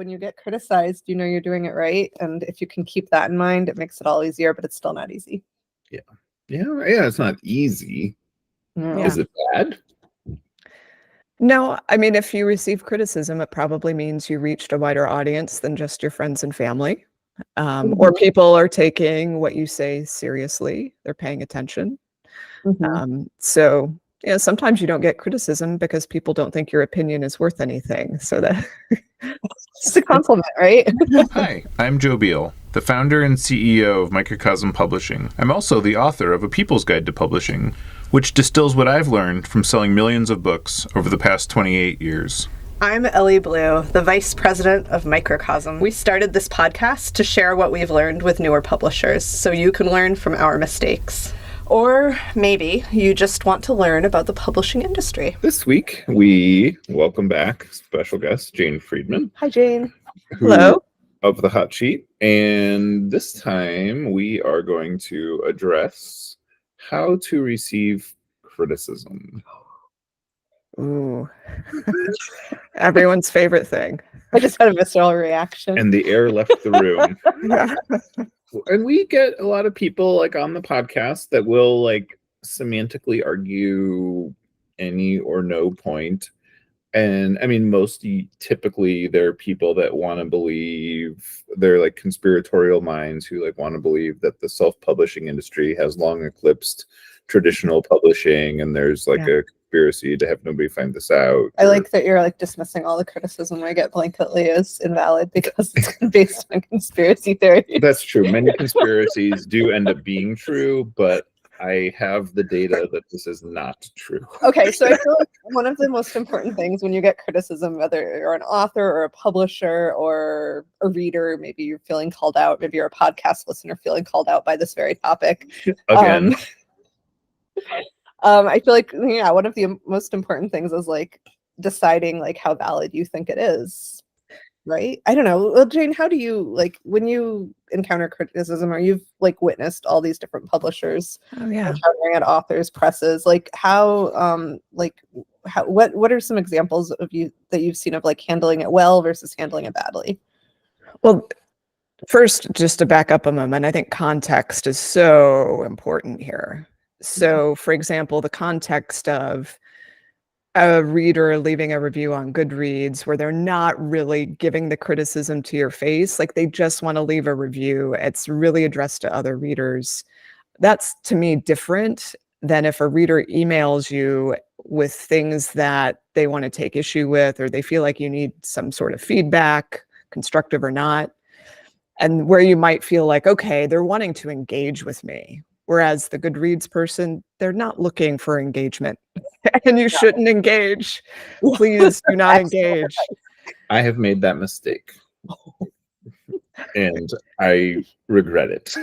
when you get criticized, you know you're doing it right. And if you can keep that in mind, it makes it all easier, but it's still not easy. Yeah. It's not easy. No. Is it bad? No, I mean, if you receive criticism, it probably means you reached a wider audience than just your friends and family. Or people are taking what you say seriously. They're paying attention. So, sometimes you don't get criticism because people don't think your opinion is worth anything. So that it's a compliment, right? Hi, I'm Joe Beal, the founder and CEO of Microcosm Publishing. I'm also the author of A People's Guide to Publishing, which distills what I've learned from selling millions of books over the past 28 years. I'm Elly Blue, the vice president of Microcosm. We started this podcast to share what we've learned with newer publishers, so you can learn from our mistakes. Or maybe you just want to learn about the publishing industry. This week, we welcome back special guest Jane Friedman. Hi, Jane. Hello. Of the Hot Sheet. And this time, we are going to address how to receive criticism. Ooh. Everyone's favorite thing. I just had a visceral reaction. And the air left the room. Yeah. And we get a lot of people like on the podcast that will like semantically argue any or no point. And I mean, typically they're people that want to believe, they're like conspiratorial minds who like want to believe that the self-publishing industry has long eclipsed traditional publishing, and there's like a conspiracy to have nobody find this out. I like that you're like dismissing all the criticism I get blanketly as invalid because it's based on conspiracy theory. That's true. Many conspiracies do end up being true, but I have the data that this is not true. Okay, so I feel like one of the most important things when you get criticism, whether you're an author or a publisher or a reader, maybe you're feeling called out, maybe you're a podcast listener feeling called out by this very topic. Again. I feel like, one of the most important things is like deciding like how valid you think it is, right? I don't know. Well, Jane, how do you like when you encounter criticism, or you've like witnessed all these different publishers encountering at authors, presses, like what are some examples of that you've seen of like handling it well versus handling it badly? Well, first, just to back up a moment, I think context is so important here. So, for example, the context of a reader leaving a review on Goodreads where they're not really giving the criticism to your face, like they just want to leave a review. It's really addressed to other readers. That's, to me, different than if a reader emails you with things that they want to take issue with, or they feel like you need some sort of feedback, constructive or not, and where you might feel like, okay, they're wanting to engage with me. Whereas the Goodreads person, they're not looking for engagement. And you shouldn't engage. Please do not engage. I have made that mistake. And I regret it.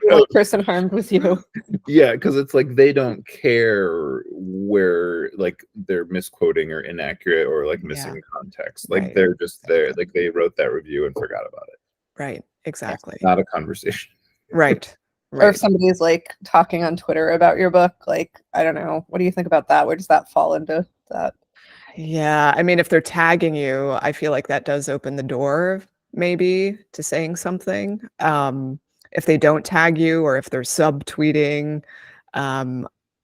What person harmed with you? Yeah, because it's like they don't care where like they're misquoting or inaccurate or like missing context. Like they're just there. Like they wrote that review and forgot about it. Right, exactly. That's not a conversation. Right. Or if somebody's like talking on Twitter about your book, like, I don't know, what do you think about that? Where does that fall into that? Yeah, I mean, if they're tagging you, I feel like that does open the door maybe to saying something. If they don't tag you, or if they're subtweeting, I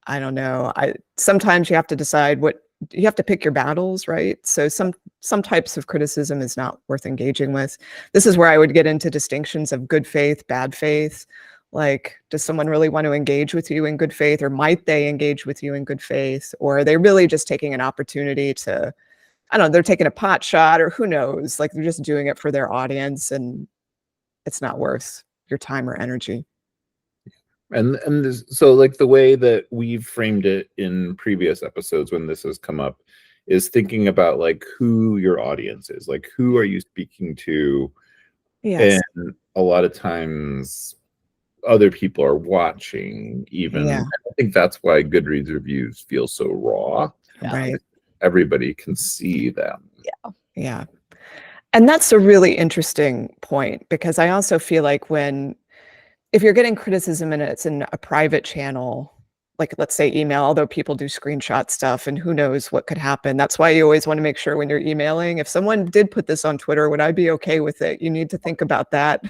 don't know. Sometimes you have to decide you have to pick your battles, right? So some types of criticism is not worth engaging with. This is where I would get into distinctions of good faith, bad faith. Like, does someone really want to engage with you in good faith, or might they engage with you in good faith? Or are they really just taking an opportunity to, I don't know, they're taking a pot shot, or who knows, like they're just doing it for their audience and it's not worth your time or energy. And so like the way that we've framed it in previous episodes when this has come up is thinking about like who your audience is, like who are you speaking to? Yes. And a lot of times other people are watching even. Yeah. I think that's why Goodreads reviews feel so raw. Right. Everybody can see them. Yeah. And that's a really interesting point, because I also feel like if you're getting criticism and it's in a private channel, like, let's say email, although people do screenshot stuff and who knows what could happen. That's why you always want to make sure when you're emailing, if someone did put this on Twitter, would I be okay with it? You need to think about that.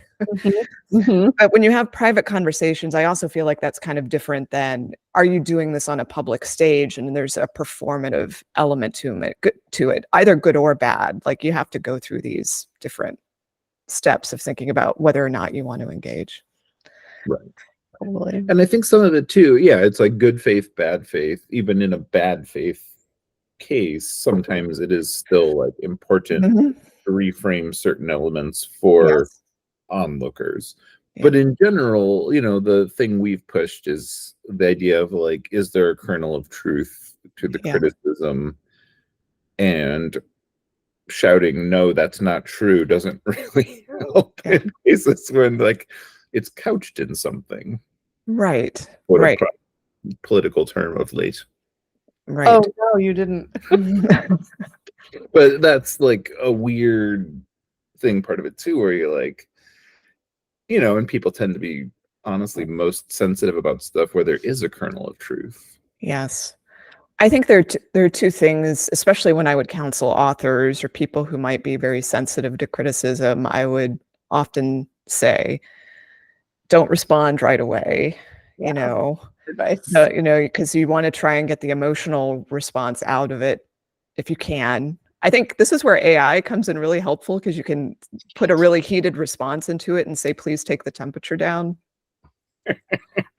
But when you have private conversations, I also feel like that's kind of different than, are you doing this on a public stage and there's a performative element to it, either good or bad. Like, you have to go through these different steps of thinking about whether or not you want to engage. Right. Totally. And I think some of it too, yeah, it's like good faith, bad faith. Even in a bad faith case, sometimes it is still like important to reframe certain elements for Yes. onlookers. Yeah. But in general, you know, the thing we've pushed is the idea of like, is there a kernel of truth to the Yeah. criticism? And shouting, no, that's not true, doesn't really help in cases when like it's couched in something. Right. What Right. a political term of late. Right. Oh no, you didn't. But that's like a weird thing, part of it too, where you're like, you know, and people tend to be honestly most sensitive about stuff where there is a kernel of truth. Yes. I think there are two things, especially when I would counsel authors or people who might be very sensitive to criticism. I would often say, don't respond right away, Yeah. you know, Advice. you know, because you want to try and get the emotional response out of it if you can. I think this is where AI comes in really helpful, because you can put a really heated response into it and say, please take the temperature down.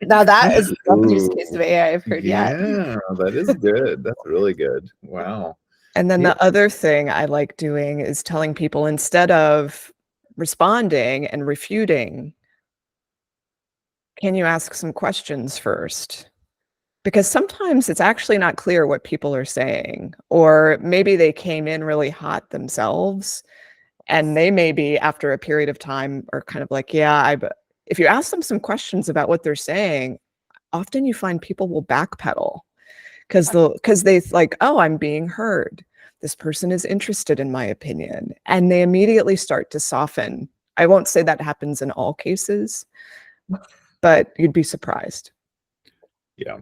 Now that is the best use case of AI I've heard yet. Yeah, that is good. That's really good. Wow. And then Yeah. the other thing I like doing is telling people, instead of responding and refuting, can you ask some questions first? Because sometimes it's actually not clear what people are saying, or maybe they came in really hot themselves, and they may be, after a period of time, are kind of like, yeah, if you ask them some questions about what they're saying, often you find people will backpedal because they like, oh, I'm being heard. This person is interested in my opinion. And they immediately start to soften. I won't say that happens in all cases, but you'd be surprised. Yeah.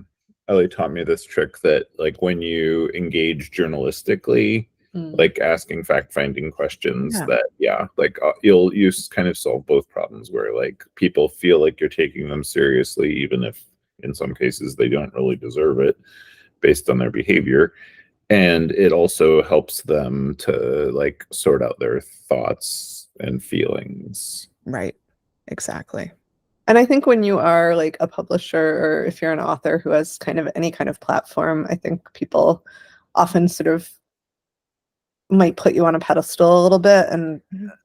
Ellie taught me this trick that like when you engage journalistically, like asking fact-finding questions, Yeah. like you'll kind of solve both problems, where like people feel like you're taking them seriously, even if in some cases they don't really deserve it based on their behavior. And it also helps them to like sort out their thoughts and feelings. Right. Exactly. And I think when you are like a publisher, or if you're an author who has kind of any kind of platform, I think people often sort of might put you on a pedestal a little bit and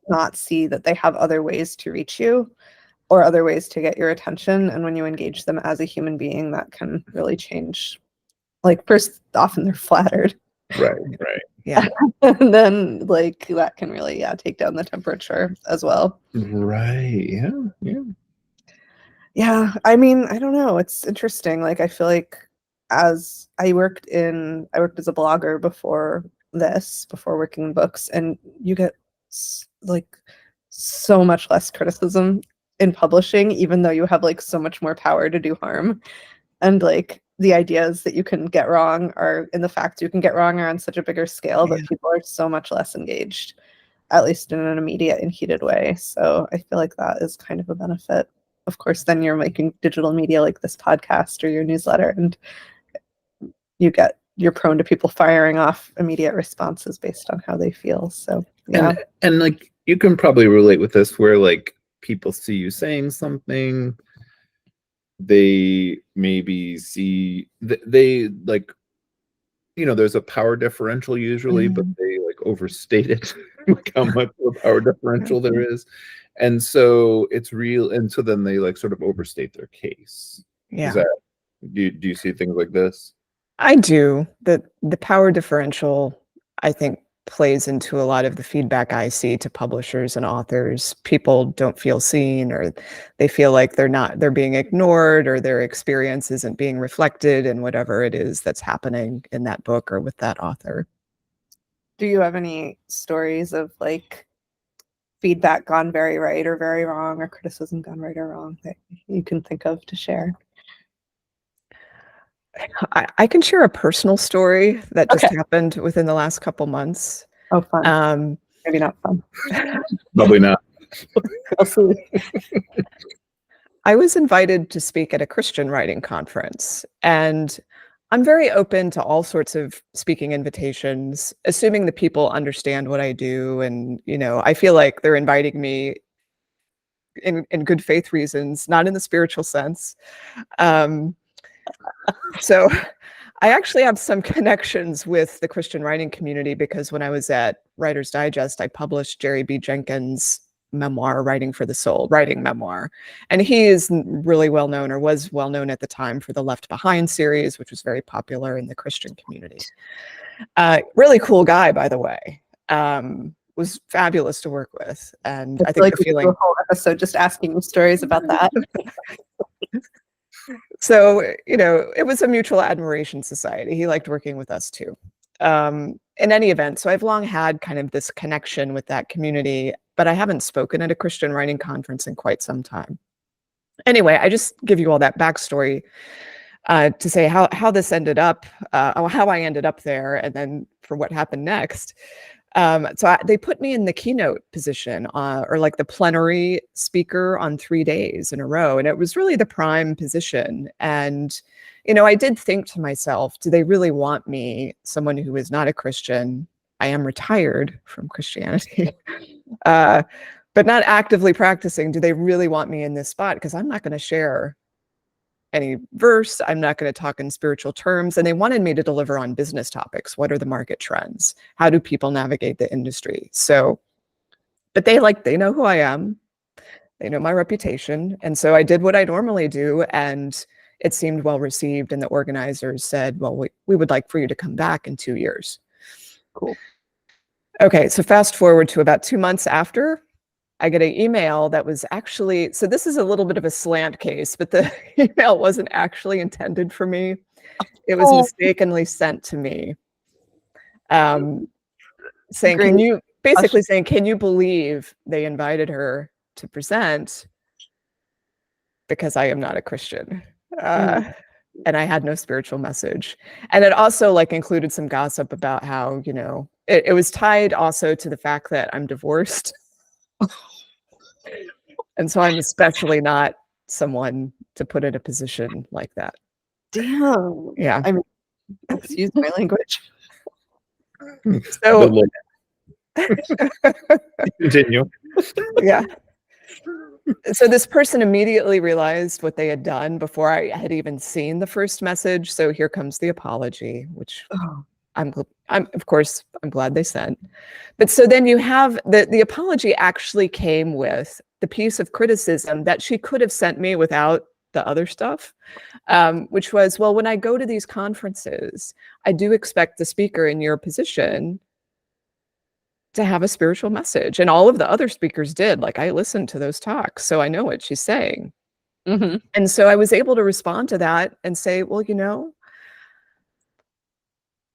not see that they have other ways to reach you or other ways to get your attention. And when you engage them as a human being, that can really change. Like, first, often they're flattered. Right. Yeah. And then like that can really, take down the temperature as well. Right. Yeah. Yeah, I mean, I don't know. It's interesting. Like, I feel like as I worked as a blogger before working in books, and you get like so much less criticism in publishing, even though you have like so much more power to do harm. And like the ideas that you can get wrong and the facts you can get wrong are on such a bigger scale, but people are so much less engaged, at least in an immediate and heated way. So I feel like that is kind of a benefit. Of course, then you're making digital media like this podcast or your newsletter, and you're prone to people firing off immediate responses based on how they feel. So yeah. And like you can probably relate with this, where like people see you saying something, they maybe see they like, you know, there's a power differential usually, but they like overstate it, like how much of a power differential there is. And so it's real. And so then they like sort of overstate their case. Yeah. Do you see things like this? I do. The power differential, I think, plays into a lot of the feedback I see to publishers and authors. People don't feel seen, or they feel like they're being ignored, or their experience isn't being reflected in whatever it is that's happening in that book or with that author. Do you have any stories of like feedback gone very right or very wrong, or criticism gone right or wrong, that you can think of to share? I can share a personal story that just Okay. happened within the last couple months. Oh, fun. Um, Maybe not fun. Probably not. We'll see. I was invited to speak at a Christian writing conference, and I'm very open to all sorts of speaking invitations, assuming the people understand what I do. And, I feel like they're inviting me in good faith reasons, not in the spiritual sense. Um, so I actually have some connections with the Christian writing community because when I was at Writer's Digest, I published Jerry B. Jenkins' memoir, Writing for the Soul, writing memoir. And he is really well known, or was well known at the time, for the Left Behind series, which was very popular in the Christian community. Really cool guy, by the way. Was fabulous to work with. And I think like the we could do feeling. a whole episode just asking you stories about that. So, it was a mutual admiration society. He liked working with us too. In any event, so I've long had kind of this connection with that community, but I haven't spoken at a Christian writing conference in quite some time. Anyway, I just give you all that backstory to say how this ended up, how I ended up there, and then for what happened next. They put me in the keynote position, or like the plenary speaker on 3 days in a row. And it was really the prime position. And, I did think to myself, do they really want me, someone who is not a Christian? I am retired from Christianity, but not actively practicing. Do they really want me in this spot? Because I'm not going to share any verse. I'm not going to talk in spiritual terms. And they wanted me to deliver on business topics. What are the market trends? How do people navigate the industry? But they know who I am. They know my reputation. And so I did what I normally do. And it seemed well received. And the organizers said, well, we would like for you to come back in 2 years. Cool. Okay. So fast forward to about 2 months after, I get an email that was actually, so this is a little bit of a slant case, but the email wasn't actually intended for me. It was mistakenly sent to me. Saying, can you believe they invited her to present because I am not a Christian? And I had no spiritual message. And it also included some gossip about how, it was tied also to the fact that I'm divorced. And so I'm especially not someone to put in a position like that. Damn. Yeah. I mean, excuse my language. So Continue. yeah. So this person immediately realized what they had done before I had even seen the first message. So here comes the apology, which I'm glad they sent. But so then you have the apology actually came with the piece of criticism that she could have sent me without the other stuff, which was, well, when I go to these conferences, I do expect the speaker in your position to have a spiritual message. And all of the other speakers did. I listened to those talks, so I know what she's saying. Mm-hmm. And so I was able to respond to that and say, well,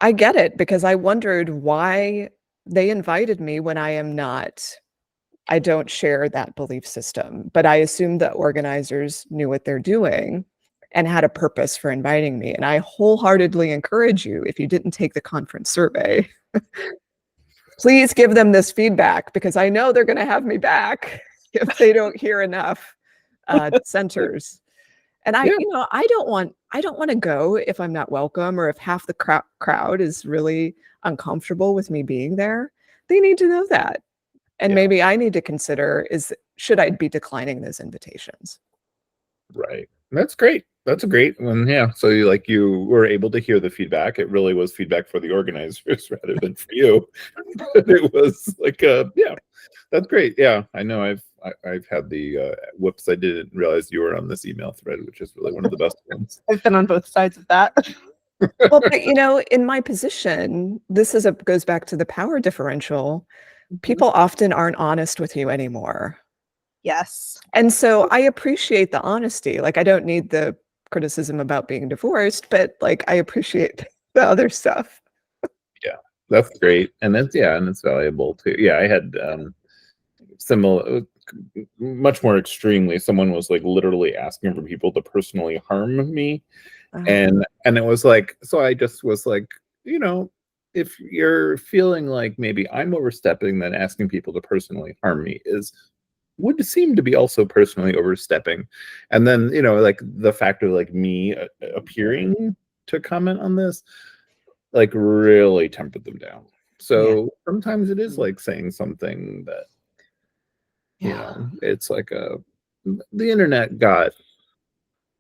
I get it, because I wondered why they invited me when I don't share that belief system, but I assumed the organizers knew what they're doing and had a purpose for inviting me. And I wholeheartedly encourage you, if you didn't take the conference survey, please give them this feedback, because I know they're going to have me back if they don't hear enough dissenters. And I don't want to go if I'm not welcome, or if half the crowd is really uncomfortable with me being there. They need to know that. And maybe I need to consider, should I be declining those invitations? Right. That's great. That's a great one. Yeah. So you were able to hear the feedback. It really was feedback for the organizers rather than for you. It was that's great. Yeah. I know I've had the whoops, I didn't realize you were on this email thread, which is really one of the best ones. I've been on both sides of that. Well, but in my position, goes back to the power differential. People often aren't honest with you anymore. Yes. And so I appreciate the honesty. I don't need the criticism about being divorced, but I appreciate the other stuff. Yeah, that's great. And it's valuable too. Yeah, I had similar, much more extremely, someone was literally asking for people to personally harm me. And it was like, so I just was like, you know, if you're feeling like maybe I'm overstepping, then asking people to personally harm me would seem to be also personally overstepping. And then, you know, like the fact of like me appearing to comment on this, like really tempered them down. So sometimes it is like saying something that, you know, it's like the internet got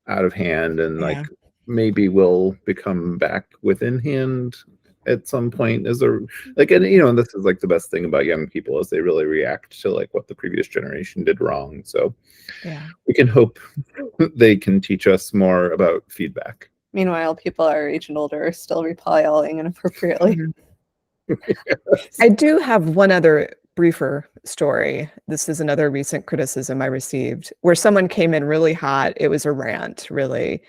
out of hand and like maybe will become back within hand at some point as a like, and you know, and this is like the best thing about young people is they really react to like what the previous generation did wrong. So we can hope they can teach us more about feedback. Meanwhile, people our age and older are still repiling inappropriately. I do have one other briefer story. This is another recent criticism I received where someone came in really hot. It was a rant, really,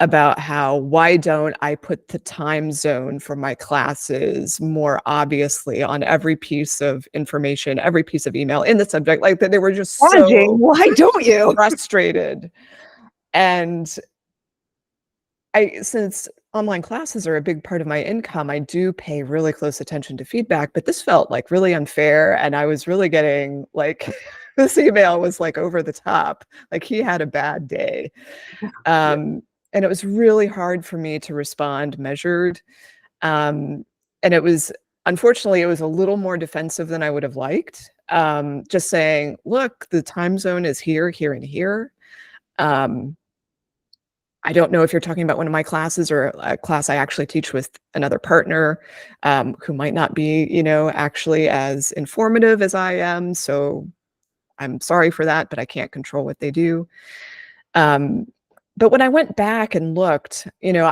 about how, why don't I put the time zone for my classes more obviously on every piece of information, every piece of email in the subject, like that they were just so why don't you? frustrated. And since online classes are a big part of my income, I do pay really close attention to feedback, but this felt like really unfair. And I was really getting like, this email was like over the top, like he had a bad day. And it was really hard for me to respond measured. And it was, unfortunately, it was a little more defensive than I would have liked. Just saying, look, the time zone is here, here, and here. I don't know if you're talking about one of my classes or a class I actually teach with another partner who might not be, you know, actually as informative as I am. So I'm sorry for that, but I can't control what they do. But when I went back and looked, you know,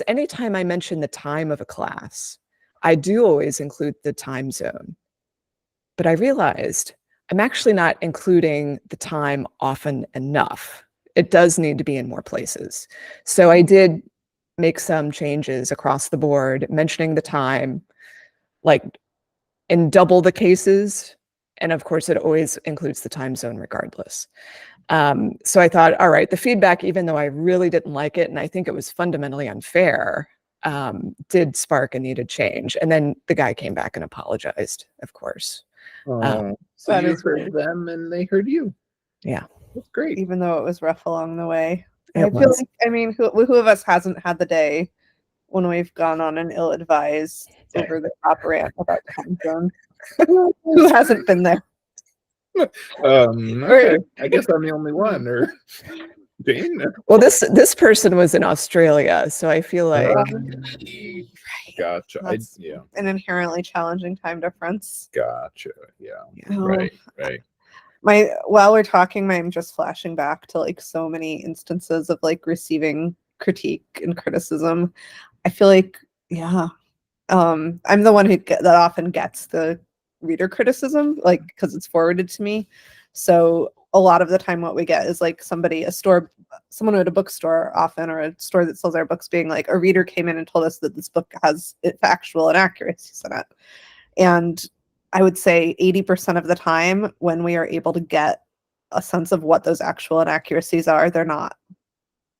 anytime I mention the time of a class, I do always include the time zone. But I realized I'm actually not including the time often enough. It does need to be in more places. So I did make some changes across the board, mentioning the time, like in double the cases. And of course, it always includes the time zone regardless. So I thought, all right, the feedback, even though I really didn't like it, and I think it was fundamentally unfair, did spark a needed change. And then the guy came back and apologized, of course. So you heard them and they heard you. Yeah. That's great. Even though it was rough along the way. It I feel was. like, I mean, who of us hasn't had the day when we've gone on an ill-advised, over-the-top rant about time zone? Who hasn't been there? Okay. I guess I'm the only one. Or Jane. Well, this person was in Australia, so I feel like Gotcha. That's an inherently challenging time difference. Gotcha. Yeah. Oh. Right. While we're talking, I'm just flashing back to like so many instances of like receiving critique and criticism. I feel like, I'm the one that often gets the reader criticism, like because it's forwarded to me. So a lot of the time what we get is like someone at a bookstore often, or a store that sells our books, being like, a reader came in and told us that this book has factual inaccuracies in it. And I would say 80% of the time when we are able to get a sense of what those actual inaccuracies are, they're not.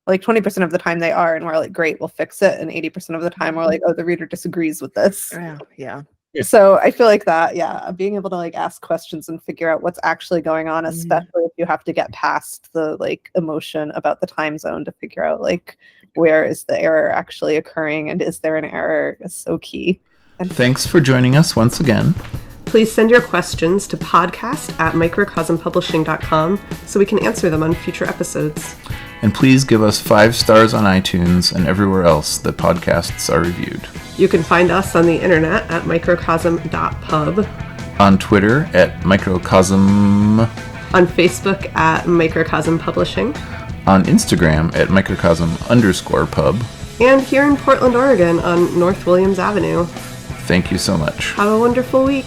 Like 20% of the time they are, and we're like, great, we'll fix it. And 80% of the time we're like, oh, the reader disagrees with this. Yeah. So I feel like that, being able to like ask questions and figure out what's actually going on, especially if you have to get past the like emotion about the time zone to figure out like where is the error actually occurring and is there an error, is so key. And thanks for joining us once again. Please send your questions to podcast@microcosmpublishing.com so we can answer them on future episodes. And please give us 5 stars on iTunes and everywhere else that podcasts are reviewed. You can find us on the internet at microcosm.pub, on Twitter at microcosm, on Facebook at Microcosm Publishing, on Instagram at microcosm_pub, and here in Portland, Oregon on North Williams Avenue. Thank you so much. Have a wonderful week.